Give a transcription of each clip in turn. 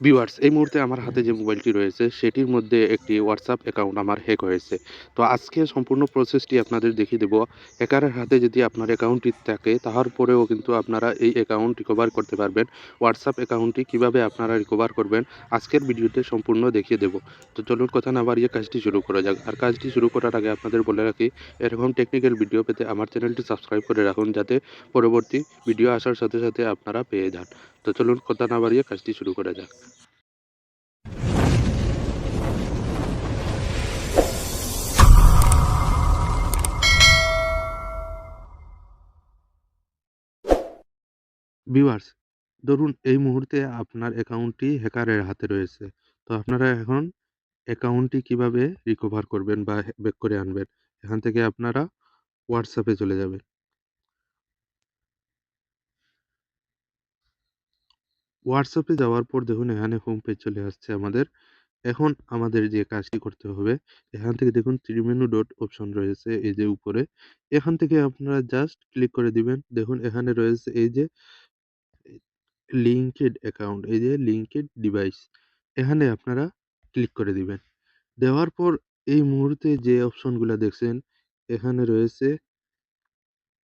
Viewers, এই মুহূর্তে আমার হাতে যে মোবাইলটি রয়েছে সেটির মধ্যে একটি WhatsApp অ্যাকাউন্ট আমার হ্যাক হয়েছে। তো আজকে সম্পূর্ণ প্রসেসটি আপনাদের দেখিয়ে দেব। হ্যাকারের হাতে যদি আপনার অ্যাকাউন্টটি থাকে তাহার পরেও কিন্তু আপনারা এই অ্যাকাউন্ট রিকভার করতে পারবেন। WhatsApp অ্যাকাউন্টটি কিভাবে আপনারা রিকভার করবেন আজকের ভিডিওতে সম্পূর্ণ দেখিয়ে দেব। তো চলুন কথা না বাড়িয়ে কাজটি শুরু করা যাক। আর কাজটি শুরু করার আগে আপনাদের বলে রাখি, এরকম টেকনিক্যাল ভিডিও পেতে আমার চ্যানেলটি সাবস্ক্রাইব করে রাখুন, যাতে পরবর্তী ভিডিও আসার সাথে সাথে আপনারা পেয়ে যান। তো চলুন কথা না বাড়িয়ে কাজটি শুরু করা যাক। ভিউয়ার্স, ধরুন এই মুহূর্তে আপনার অ্যাকাউন্টটি হ্যাকারের হাতে রয়েছে। তো আপনারা এখন অ্যাকাউন্টটি কিভাবে রিকভার করবেন বা ব্যাক করে আনবেন? এখান থেকে আপনারা WhatsApp এ চলে যাবেন। WhatsApp এ যাওয়ার পর দেখুন এখানে হোম পেজ চলে আসছে আমাদের। এখন আমাদের যে কাজটি করতে হবে, এখান থেকে দেখুন 3 মেনু ডট অপশন রয়েছে এই যে উপরে। এখান থেকে আপনারা জাস্ট ক্লিক করে দিবেন। দেখুন এখানে রয়েছে এই যে লিঙ্কেড অ্যাকাউন্ট, এই যে লিঙ্কেড ডিভাইস। এখানে আপনারা ক্লিক করে দিবেন। দেওয়ার পর এই মুহূর্তে যে অপশনগুলা দেখছেন এখানে রয়েছে,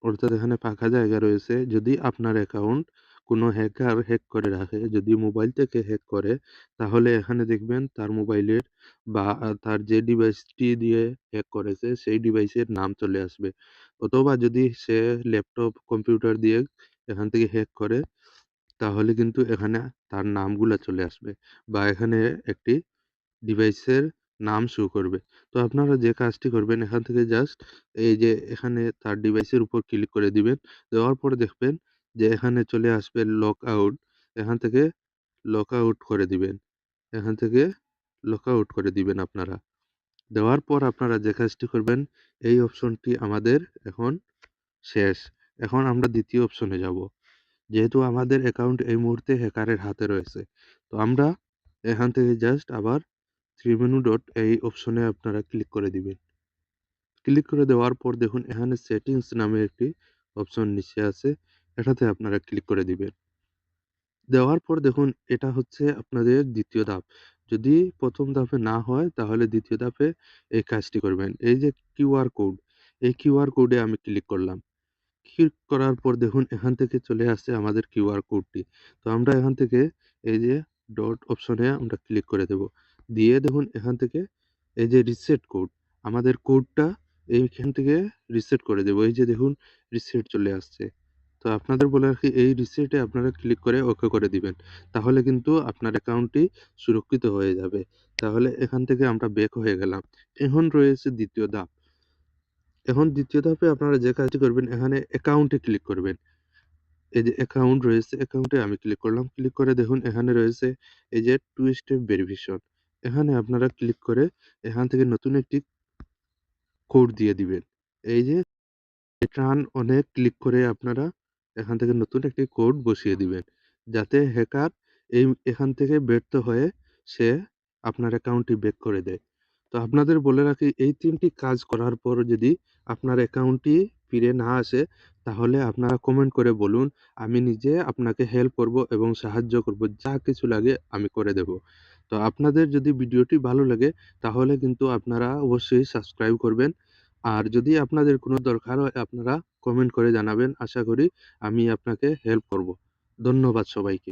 অর্থাৎ এখানে ফাঁকা জায়গা রয়েছে। যদি আপনার অ্যাকাউন্ট কোনো হ্যাকার হ্যাক করে রাখে, যদি মোবাইল থেকে হ্যাক করে, তাহলে এখানে দেখবেন তার মোবাইলের বা তার যে ডিভাইসটি দিয়ে হ্যাক করেছে সেই ডিভাইসের নাম চলে আসবে। অথবা যদি সে ল্যাপটপ, কম্পিউটার দিয়ে এখান থেকে হ্যাক করে, তাহলে কিন্তু এখানে তার নামগুলা চলে আসবে বা এখানে একটি ডিভাইসের নাম শো করবে। তো আপনারা যে কাজটি করবেন এখান থেকে জাস্ট এই যে এখানে তার ডিভাইসের উপর ক্লিক করে দিবেন। দেওয়ার পরে দেখবেন যে এখানে চলে আসবে লক আউট। এখান থেকে লক আউট করে দিবেন। এখান থেকে লক আউট করে দিবেন আপনারা। দেওয়ার পর আপনারা যে কাজটি করবেন, এই অপশনটি আমাদের এখন শেষ। এখন আমরা দ্বিতীয় অপশনে যাব। যেহেতু আমাদের অ্যাকাউন্ট এই মুহূর্তে হ্যাকারের হাতে রয়েছে, তো আমরা এখান থেকে জাস্ট আবার 3 মেনু ডট এই অপশনে আপনারা ক্লিক করে দিবেন। ক্লিক করে দেওয়ার পর দেখুন এখানে সেটিংস নামে একটি অপশন নিচে আছে, এটাতে আপনারা ক্লিক করে দিবেন। দেওয়ার পর দেখুন এটা হচ্ছে আপনাদের দ্বিতীয় ধাপ। যদি প্রথম ধাপে না হয় তাহলে দ্বিতীয় ধাপে এই কাজটি করবেন। এই যে কিউআর কোড, এই কিউআর কোডে আমি ক্লিক করলাম। ক্লিক করার পর দেখুন এখান থেকে চলে আসছে আমাদের কিউআর কোডটি। তো আমরা এখান থেকে এই যে ডট অপশনে আমরা ক্লিক করে দেব। দিয়ে দেখুন এখান থেকে এই যে রিসেট কোড, আমাদের কোডটা এইখান থেকে রিসেট করে দেব। এই যে দেখুন রিসেট চলে আসছে। তো আপনাদের বলে রাখি, এই রিসেটে আপনারা ক্লিক করে ওকে করে দিবেন। তাহলে কিন্তু আপনার অ্যাকাউন্টটি সুরক্ষিত হয়ে যাবে। তাহলে এখান থেকে আমরা ব্যাক হয়ে গেলাম। এখন রয়েছে দ্বিতীয় ধাপ। এখন দ্বিতীয় ধাপে আপনারা যে কাজটি করবেন এখানে অ্যাকাউন্টে ক্লিক করবেন। এই যে অ্যাকাউন্ট রয়েছে, অ্যাকাউন্টে আমি ক্লিক করলাম। ক্লিক করে দেখুন এখানে রয়েছে এই যে 2 স্টেপ ভেরিফিকেশন। এখানে আপনারা ক্লিক করে এখান থেকে নতুন একটি কোড দিয়ে দিবেন। এই যে টার্ন অনে ক্লিক করে আপনারা এখান থেকে নতুন একটি কোড বসিয়ে দিবেন। যাতে হ্যাকার এখান থেকে ব্যর্থ হয়ে সে আপনার অ্যাকাউন্টটি ব্যাক করে দেয়। তো আপনাদের বলে রাখি, এই ৩ টি কাজ করার পর যদি আপনার অ্যাকাউন্টটি ফিরে না আসে, তাহলে আপনারা কমেন্ট করে বলুন। আমি নিজে আপনাকে হেল্প করব এবং সাহায্য করব। যা কিছু লাগে আমি করে দেব। তো আপনাদের যদি ভিডিওটি ভালো লাগে তাহলে কিন্তু আপনারা অবশ্যই সাবস্ক্রাইব করবেন। আর যদি আপনাদের কোনো দরকার হয় আপনারা কমেন্ট করে জানাবেন। আশা করি আমি আপনাকে হেল্প করব। ধন্যবাদ সবাইকে।